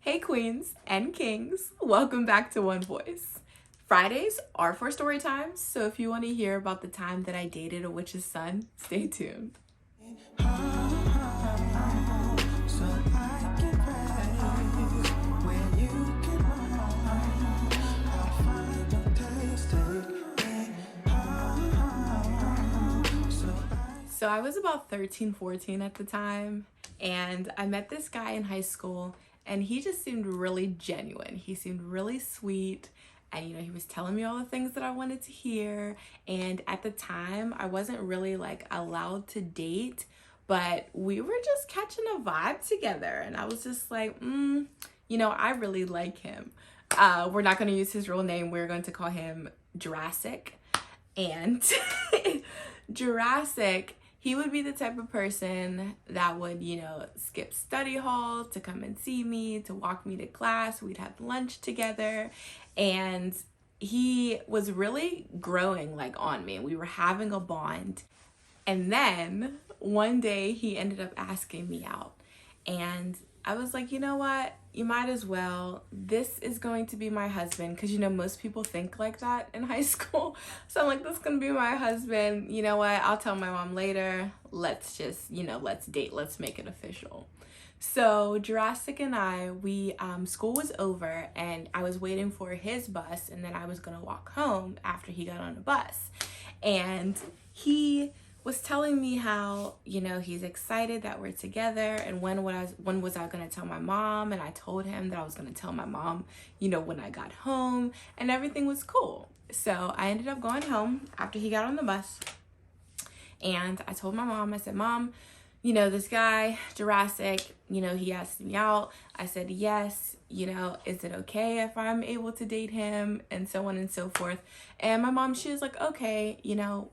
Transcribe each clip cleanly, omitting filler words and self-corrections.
Hey queens and kings, welcome back to One Voice. Fridays are for story times, so if you want to hear about the time that I dated a witch's son, stay tuned. So I was about 13, 14 at the time, and I met this guy in high school, and he just seemed really genuine. He seemed really sweet, and he was telling me all the things that I wanted to hear. And at the time, I wasn't really like allowed to date, but we were just catching a vibe together, and I was just like, I really like him. We're not going to use his real name. We're going to call him Jurassic. And Jurassic, he would be the type of person that would, skip study hall to come and see me, to walk me to class. We'd have lunch together. And he was really growing like on me. We were having a bond. And then one day he ended up asking me out. And I was like, you know what? You might as well. This is going to be my husband. Because, most people think like that in high school. So I'm like, this is going to be my husband. You know what? I'll tell my mom later. Let's just, let's date. Let's make it official. So Jurassic and school was over and I was waiting for his bus. And then I was going to walk home after he got on the bus. And he was telling me how, he's excited that we're together and when was I going to tell my mom, and I told him that I was going to tell my mom, when I got home, and everything was cool. So I ended up going home after he got on the bus, and I told my mom, I said, Mom, this guy, Jurassic, he asked me out. I said, yes, is it okay if I'm able to date him? And so on and so forth. And my mom, she was like, okay,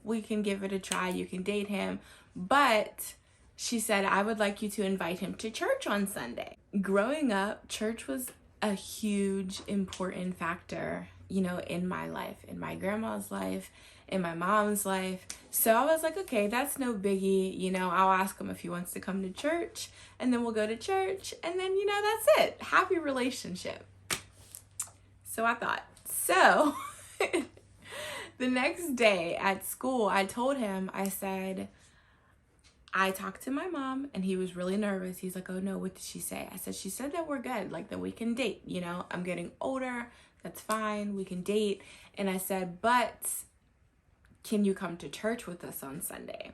we can give it a try. You can date him. But she said, I would like you to invite him to church on Sunday. Growing up, church was a huge, important factor, in my life, in my grandma's life, in my mom's life. So I was like, okay, that's no biggie. I'll ask him if he wants to come to church, and then we'll go to church, and then, that's it. Happy relationship. So I thought. So the next day at school, I told him, I said, I talked to my mom, and he was really nervous. He's like, oh no, what did she say? I said, she said that we're good, like that we can date. I'm getting older. That's fine. We can date. And I said, but can you come to church with us on Sunday?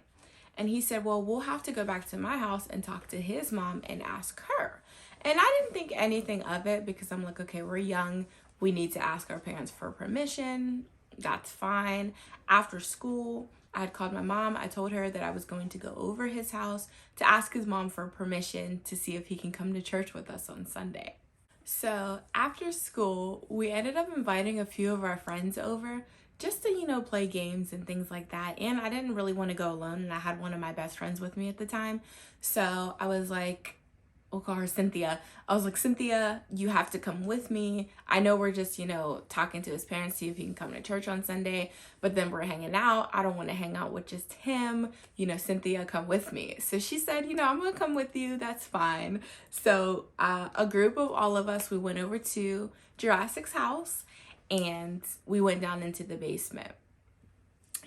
And he said, well, we'll have to go back to my house and talk to his mom and ask her. And I didn't think anything of it because I'm like, okay, we're young. We need to ask our parents for permission. That's fine. After school, I had called my mom. I told her that I was going to go over his house to ask his mom for permission to see if he can come to church with us on Sunday. So after school, we ended up inviting a few of our friends over just to, play games and things like that. And I didn't really want to go alone, and I had one of my best friends with me at the time. So I was like, we'll call her Cynthia. I was like, Cynthia, you have to come with me. I know we're just, talking to his parents, see if he can come to church on Sunday, but then we're hanging out. I don't want to hang out with just him. Cynthia, come with me. So she said, I'm going to come with you. That's fine. So a group of all of us, we went over to Jurassic's house, and we went down into the basement.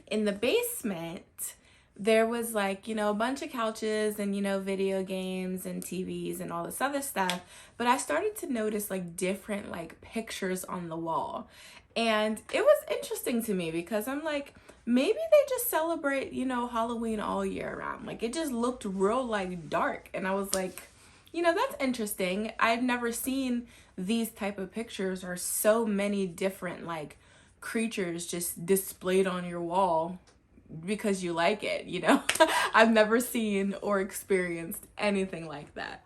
In the basement, there was like, a bunch of couches and, video games and TVs and all this other stuff. But I started to notice like different like pictures on the wall. And it was interesting to me because I'm like, maybe they just celebrate, Halloween all year round. Like it just looked real like dark. And I was like, that's interesting. I've never seen these type of pictures or so many different like creatures just displayed on your wall because you like it, I've never seen or experienced anything like that.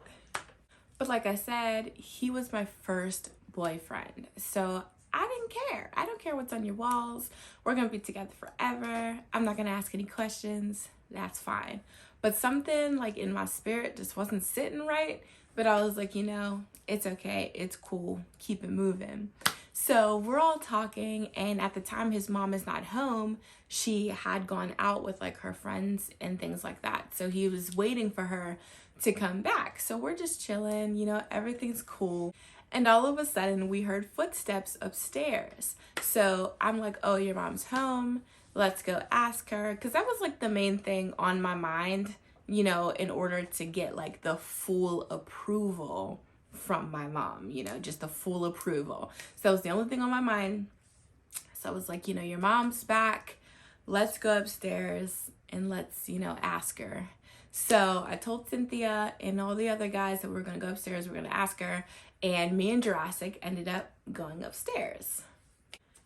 But like I said, he was my first boyfriend. So I didn't care. I don't care what's on your walls. We're going to be together forever. I'm not going to ask any questions. That's fine. But something like in my spirit just wasn't sitting right. But I was like, it's okay. It's cool. Keep it moving. So we're all talking, and at the time his mom is not home. She had gone out with like her friends and things like that. So he was waiting for her to come back. So we're just chilling, everything's cool. And all of a sudden we heard footsteps upstairs. So I'm like, oh, your mom's home. Let's go ask her. Because that was like the main thing on my mind, in order to get like the full approval from my mom, just the full approval. So it was the only thing on my mind. So I was like, your mom's back. Let's go upstairs and let's, ask her. So I told Cynthia and all the other guys that we were going to go upstairs. We're going to ask her. And me and Jurassic ended up going upstairs.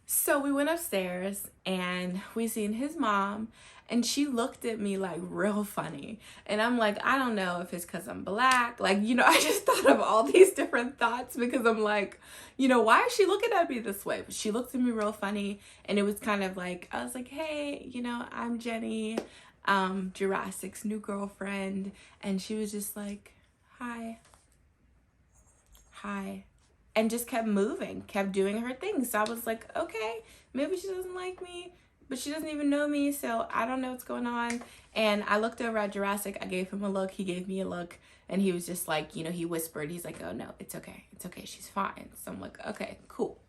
So we went upstairs and we seen his mom, and she looked at me like real funny. And I'm like, I don't know if it's because I'm black. Like, I just thought of all these different thoughts because I'm like, why is she looking at me this way? But she looked at me real funny, and it was kind of like, I was like, hey, I'm Jenny, Jurassic's new girlfriend. And she was just like, hi. And just kept moving, kept doing her thing. So I was like, okay, maybe she doesn't like me, but she doesn't even know me, so I don't know what's going on. And I looked over at Jurassic. I gave him a look. He gave me a look. And he was just like, he whispered. He's like, oh, no, it's okay. It's okay. She's fine. So I'm like, okay, cool.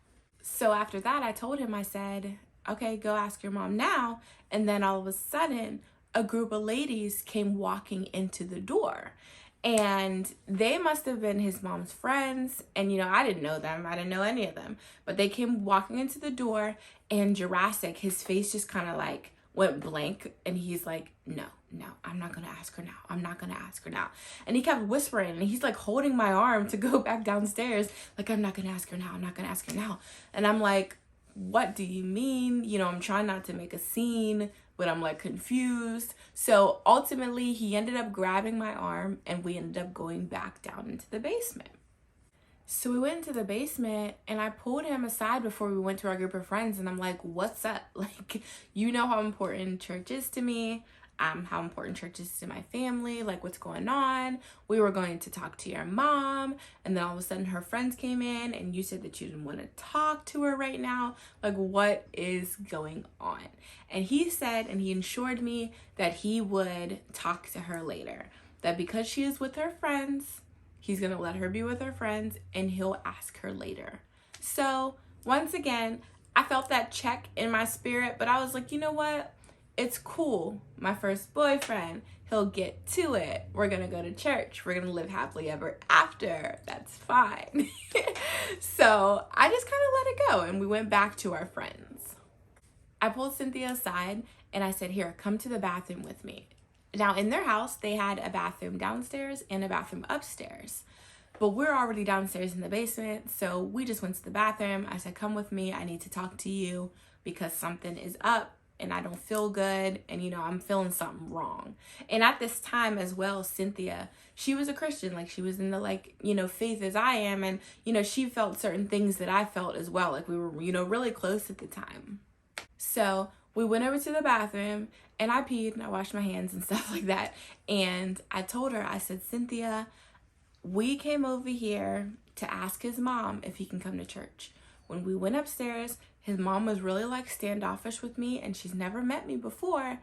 So after that, I told him, I said, okay, go ask your mom now. And then all of a sudden, a group of ladies came walking into the door. And they must have been his mom's friends. And, I didn't know them. I didn't know any of them. But they came walking into the door, and Jurassic, his face just kind of like went blank. And he's like, no, I'm not going to ask her now. I'm not going to ask her now. And he kept whispering, and he's like holding my arm to go back downstairs. Like, I'm not going to ask her now. I'm not going to ask her now. And I'm like, what do you mean? I'm trying not to make a scene, but I'm like confused. So ultimately he ended up grabbing my arm, and we ended up going back down into the basement. So we went into the basement, and I pulled him aside before we went to our group of friends, and I'm like, what's up? Like, how important church is to me. How important church is to my family, like what's going on. We were going to talk to your mom, and then all of a sudden her friends came in, and you said that you didn't want to talk to her right now. Like, what is going on? And he said, and he assured me that he would talk to her later, that because she is with her friends, he's going to let her be with her friends, and he'll ask her later. So once again, I felt that check in my spirit, but I was like, you know what? It's cool. My first boyfriend, he'll get to it. We're going to go to church. We're going to live happily ever after. That's fine. So I just kind of let it go, and we went back to our friends. I pulled Cynthia aside, and I said, here, come to the bathroom with me. Now, in their house, they had a bathroom downstairs and a bathroom upstairs. But we're already downstairs in the basement, so we just went to the bathroom. I said, come with me. I need to talk to you because something is up. And I don't feel good, and I'm feeling something wrong. And at this time as well, Cynthia, she was a Christian, like she was in the faith as I am, and she felt certain things that I felt as well, like we were really close at the time. So we went over to the bathroom, and I peed and I washed my hands and stuff like that. And I told her, I said, Cynthia, we came over here to ask his mom if he can come to church. When we went upstairs, his mom was really standoffish with me, and she's never met me before.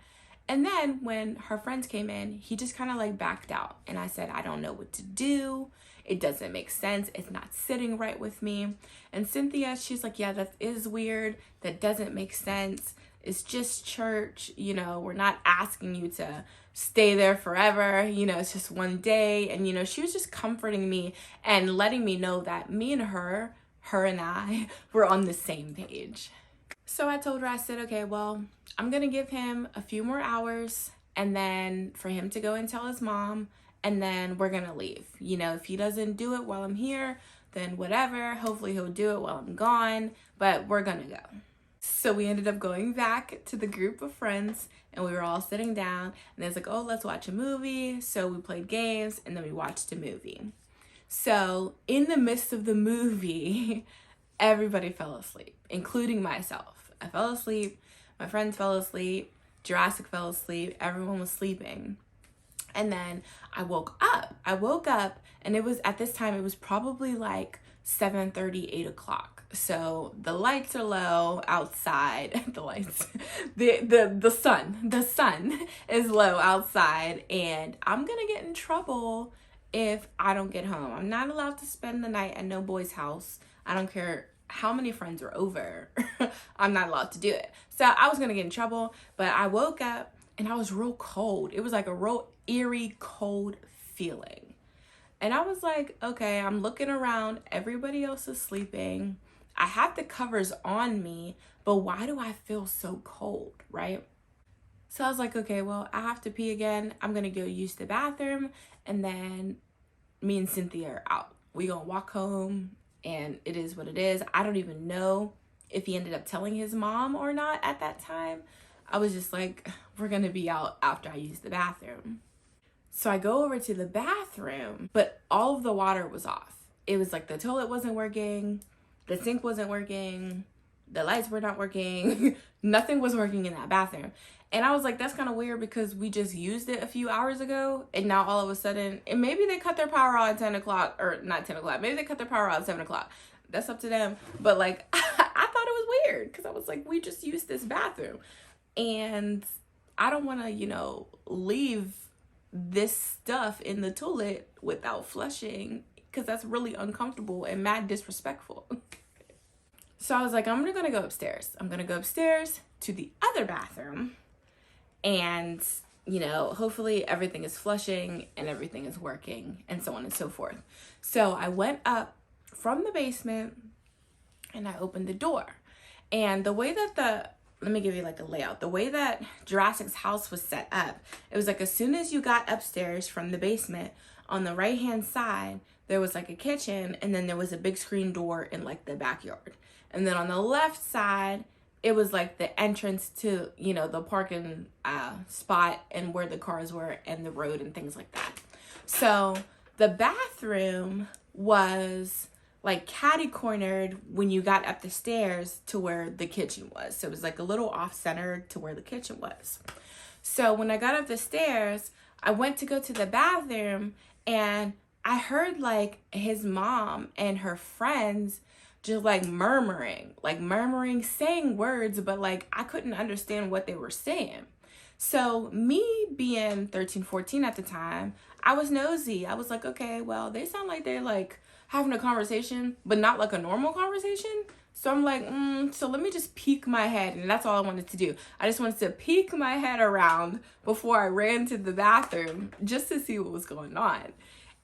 And then when her friends came in, he just kind of backed out. And I said, I don't know what to do. It doesn't make sense. It's not sitting right with me. And Cynthia, she's like, yeah, that is weird. That doesn't make sense. It's just church. We're not asking you to stay there forever. It's just one day. And, she was just comforting me and letting me know that me and her and I were on the same page. So I told her, I said, okay, well, I'm going to give him a few more hours, and then for him to go and tell his mom, and then we're going to leave. If he doesn't do it while I'm here, then whatever. Hopefully he'll do it while I'm gone, but we're going to go. So we ended up going back to the group of friends, and we were all sitting down, and it's like, oh, let's watch a movie. So we played games, and then we watched a movie. So in the midst of the movie, everybody fell asleep, including myself. I fell asleep, my friends fell asleep, Jurassic fell asleep, everyone was sleeping. And then I woke up, and it was, at this time, it was probably 7:30, 8 o'clock. So the lights are low outside. The lights, the sun is low outside, and I'm gonna get in trouble if I don't get home. I'm not allowed to spend the night at no boy's house. I don't care how many friends are over. I'm not allowed to do it. So I was gonna get in trouble, but I woke up and I was real cold. It was like a real eerie cold feeling. And I was like, okay, I'm looking around. Everybody else is sleeping. I have the covers on me, but why do I feel so cold, right? So I was like, okay, well, I have to pee again. I'm going to go use the bathroom. And then me and Cynthia are out. We going to walk home, and it is what it is. I don't even know if he ended up telling his mom or not at that time. I was just like, we're going to be out after I use the bathroom. So I go over to the bathroom, but all of the water was off. It was like the toilet wasn't working, the sink wasn't working, the lights were not working, nothing was working in that bathroom. And I was like, that's kind of weird because we just used it a few hours ago, and now all of a sudden, and maybe they cut their power out at 10 o'clock, or not 10 o'clock, maybe they cut their power out at 7 o'clock. That's up to them. But like, I thought it was weird because I was like, we just used this bathroom. And I don't want to, leave this stuff in the toilet without flushing because that's really uncomfortable and mad disrespectful. So I was like, I'm gonna go upstairs. I'm gonna go upstairs to the other bathroom, and hopefully everything is flushing and everything is working, and so on and so forth. So I went up from the basement and I opened the door, and the way that let me give you like a layout. The way that Jurassic's house was set up, it was like as soon as you got upstairs from the basement, on the right hand side, there was like a kitchen, and then there was a big screen door in like the backyard. And then on the left side, it was like the entrance to, the parking spot and where the cars were and the road and things like that. So the bathroom was like catty cornered when you got up the stairs to where the kitchen was. So it was like a little off center to where the kitchen was. So when I got up the stairs, I went to go to the bathroom, and I heard like his mom and her friends just like murmuring, saying words, but like I couldn't understand what they were saying. So me being 13, 14 at the time, I was nosy. I was like, okay, well, they sound like they're like having a conversation, but not like a normal conversation. So I'm like, so let me just peek my head. And that's all I wanted to do. I just wanted to peek my head around before I ran to the bathroom just to see what was going on.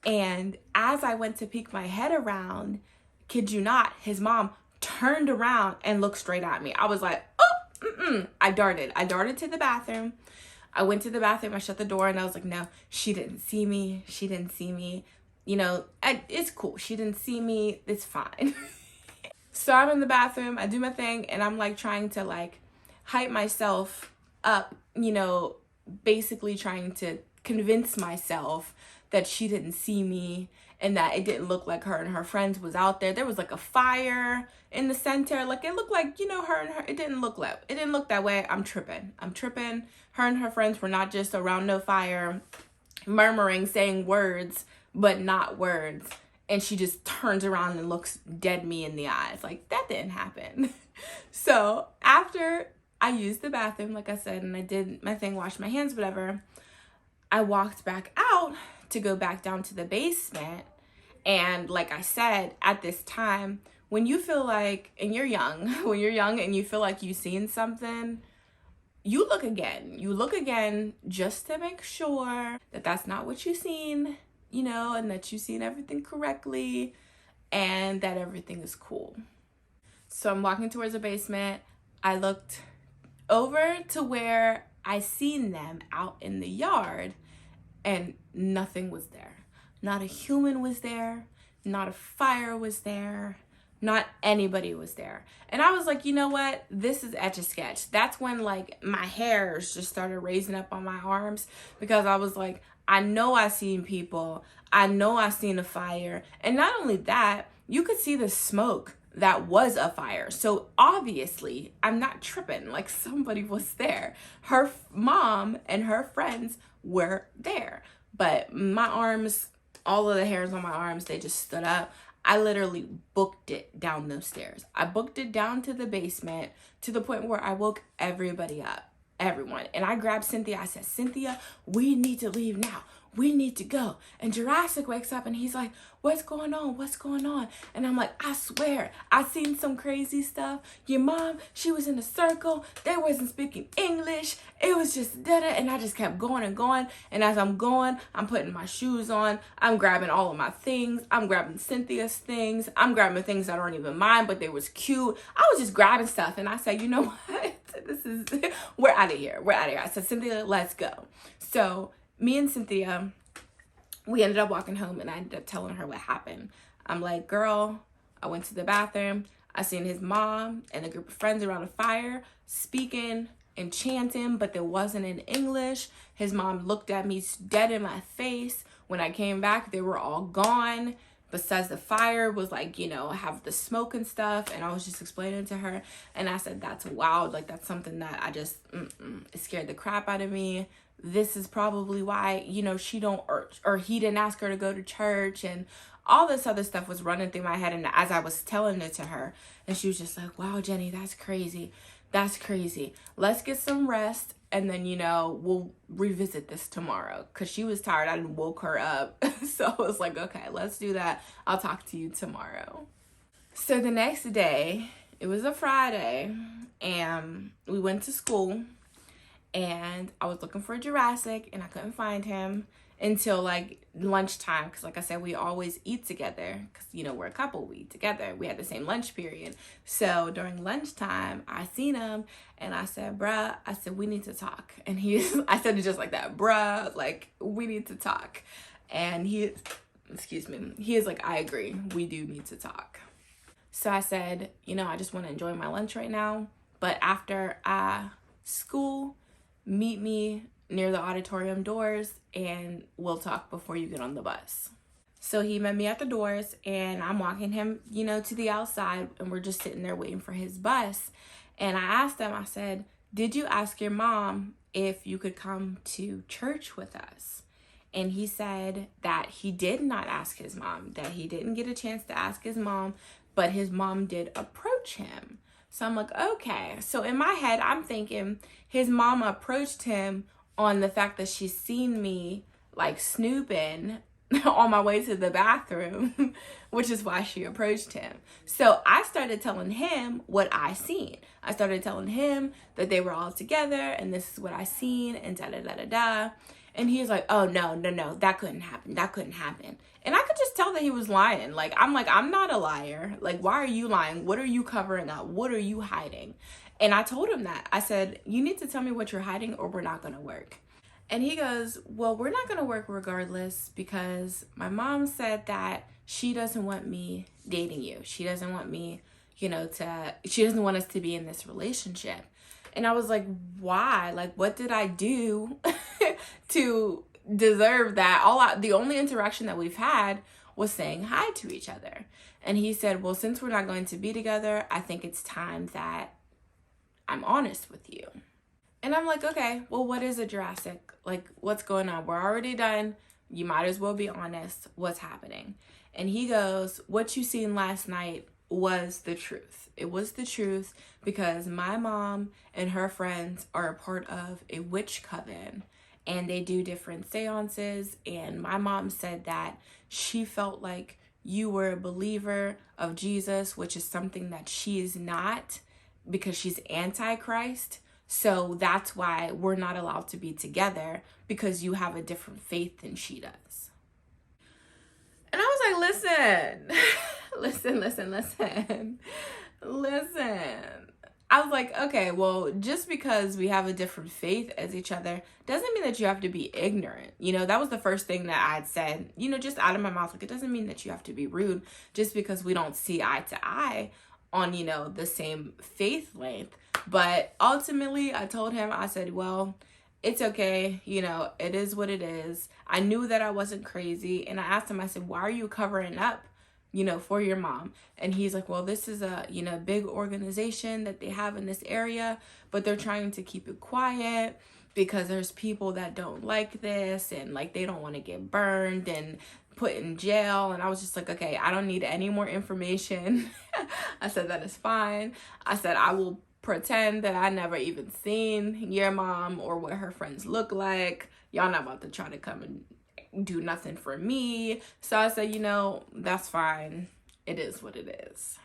And as I went to peek my head around, kid you not, his mom turned around and looked straight at me. I was like, oh, I darted to the bathroom. I went to the bathroom, I shut the door, and I was like, no, she didn't see me. It's cool. She didn't see me. It's fine. So I'm in the bathroom, I do my thing, and I'm like trying to like hype myself up, basically trying to convince myself that she didn't see me and that it didn't look like her and her friends was out there. There was like a fire in the center. Like it looked like, it didn't look that way. I'm tripping. Her and her friends were not just around no fire, murmuring, saying words, but not words. And she just turns around and looks dead me in the eyes. Like, that didn't happen. So after I used the bathroom, like I said, and I did my thing, washed my hands, whatever, I walked back out to go back down to the basement. And like I said, at this time, when you feel like, and you're young, when you're young and you feel like you've seen something, you look again. You look again just to make sure that that's not what you've seen, and that you've seen everything correctly and that everything is cool. So I'm walking towards the basement. I looked over to where I seen them out in the yard, and nothing was there. Not a human was there. Not a fire was there. Not anybody was there. And I was like, you know what? This is Etch-a-Sketch. That's when like my hairs just started raising up on my arms, because I was like, I know I seen people. I know I seen a fire. And not only that, you could see the smoke that was a fire. So obviously, I'm not tripping. Like, somebody was there. Her mom and her friends were there. But my arms, all of the hairs on my arms, they just stood up. I literally booked it down those stairs. I booked it down to the basement to the point where I woke everybody up, everyone. And I grabbed Cynthia. I said, Cynthia, we need to leave now. We need to go. And Jurassic wakes up and he's like, what's going on? What's going on? And I'm like, I swear, I seen some crazy stuff. Your mom, she was in a circle. They wasn't speaking English. It was just da-da. And I just kept going and going. And as I'm going, I'm putting my shoes on. I'm grabbing all of my things. I'm grabbing Cynthia's things. I'm grabbing things that aren't even mine, but they was cute. I was just grabbing stuff. And I said, you know what? We're out of here. We're out of here. I said, Cynthia, let's go. So me and Cynthia, we ended up walking home, and I ended up telling her what happened. I'm like, girl, I went to the bathroom. I seen his mom and a group of friends around a fire speaking and chanting, but there wasn't in English. His mom looked at me dead in my face. When I came back, they were all gone. Besides the fire was like, you know, have the smoke and stuff. And I was just explaining to her. And I said, that's wild. Like, that's something that I just, it scared the crap out of me. This is probably why, you know, she don't, or he didn't ask her to go to church, and all this other stuff was running through my head. And as I was telling it to her, and she was just like, wow, Jenny, that's crazy. That's crazy. Let's get some rest. And then, you know, we'll revisit this tomorrow. Because she was tired. I didn't woke her up. So I was like, okay, let's do that. I'll talk to you tomorrow. So the next day, it was a Friday, and we went to school. And I was looking for Jurassic, and I couldn't find him until like lunchtime. Because like I said, we always eat together. Because, you know, we're a couple. We eat together. We had the same lunch period. So during lunchtime, I seen him. And I said, bruh, I said, we need to talk. And I said it just like that. Bruh, like, we need to talk. And he is like, I agree. We do need to talk. So I said, you know, I just want to enjoy my lunch right now. But after school, meet me near the auditorium doors and we'll talk before you get on the bus. So he met me at the doors, and I'm walking him, you know, to the outside, and we're just sitting there waiting for his bus. And I asked him, I said, did you ask your mom if you could come to church with us? And he said that he did not ask his mom, that he didn't get a chance to ask his mom, but his mom did approach him. So I'm like, okay. So in my head, I'm thinking his mom approached him on the fact that she's seen me like snooping on my way to the bathroom, which is why she approached him. So I started telling him what I seen. I started telling him that they were all together and this is what I seen and da-da-da-da-da. And he was like, oh, no, that couldn't happen. That couldn't happen. And I could just tell that he was lying. Like, I'm not a liar. Like, why are you lying? What are you covering up? What are you hiding? And I told him that. I said, you need to tell me what you're hiding or we're not going to work. And he goes, well, we're not going to work regardless because my mom said that she doesn't want me dating you. She doesn't want me, you know, she doesn't want us to be in this relationship. And I was like, why? Like, what did I do to deserve that? The only interaction that we've had was saying hi to each other. And he said, well, since we're not going to be together, I think it's time that I'm honest with you. And I'm like, okay, well, what is a Jurassic? Like, what's going on? We're already done. You might as well be honest. What's happening? And he goes, what you seen last night was the truth. It was the truth because my mom and her friends are a part of a witch coven and they do different seances. And my mom said that she felt like you were a believer of Jesus, which is something that she is not because she's anti-Christ. So that's why we're not allowed to be together because you have a different faith than she does. And I was like, listen. I was like, okay, well, just because we have a different faith as each other doesn't mean that you have to be ignorant. You know, that was the first thing that I'd said, you know, just out of my mouth. Like, it doesn't mean that you have to be rude just because we don't see eye to eye on, you know, the same faith length. But ultimately, I told him, I said, well, it's okay. You know, it is what it is. I knew that I wasn't crazy. And I asked him, I said, why are you covering up, you know, for your mom? And he's like, well, this is a, you know, big organization that they have in this area, but they're trying to keep it quiet because there's people that don't like this and like they don't want to get burned and put in jail. And I was just like, okay, I don't need any more information. I said, that is fine. I said, I will pretend that I never even seen your mom or what her friends look like. Y'all not about to try to come and do nothing for me. So I said, you know, that's fine. It is what it is.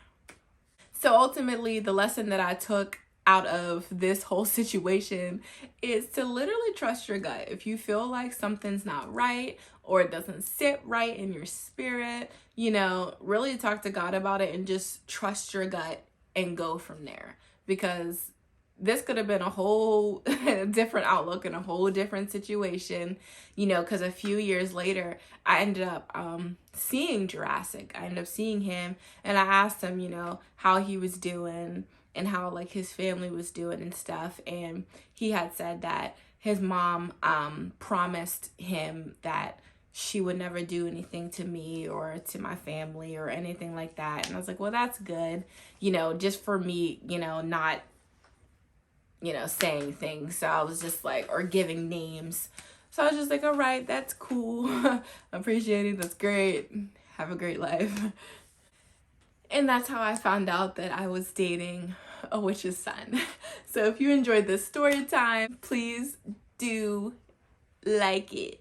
So ultimately, the lesson that I took out of this whole situation is to literally trust your gut. If you feel like something's not right or it doesn't sit right in your spirit, you know, really talk to God about it and just trust your gut and go from there. Because this could have been a whole different outlook and a whole different situation, you know, because a few years later, I ended up seeing Jurassic. I ended up seeing him, and I asked him, you know, how he was doing and how like his family was doing and stuff. And he had said that his mom promised him that she would never do anything to me or to my family or anything like that. And I was like, well, that's good, you know, just for me, you know, not, you know, saying things. So I was just like, or giving names. So I was just like, all right, that's cool. Appreciate it. That's great. Have a great life. And that's how I found out that I was dating a witch's son. So if you enjoyed this story time, please do like it.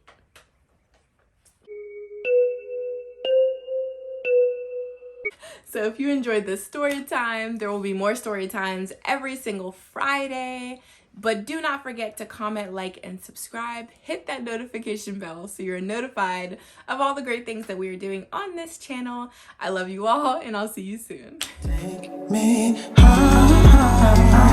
So if you enjoyed this story time, there will be more story times every single Friday. But do not forget to comment, like, and subscribe. Hit that notification bell so you're notified of all the great things that we are doing on this channel. I love you all, and I'll see you soon. Take me home.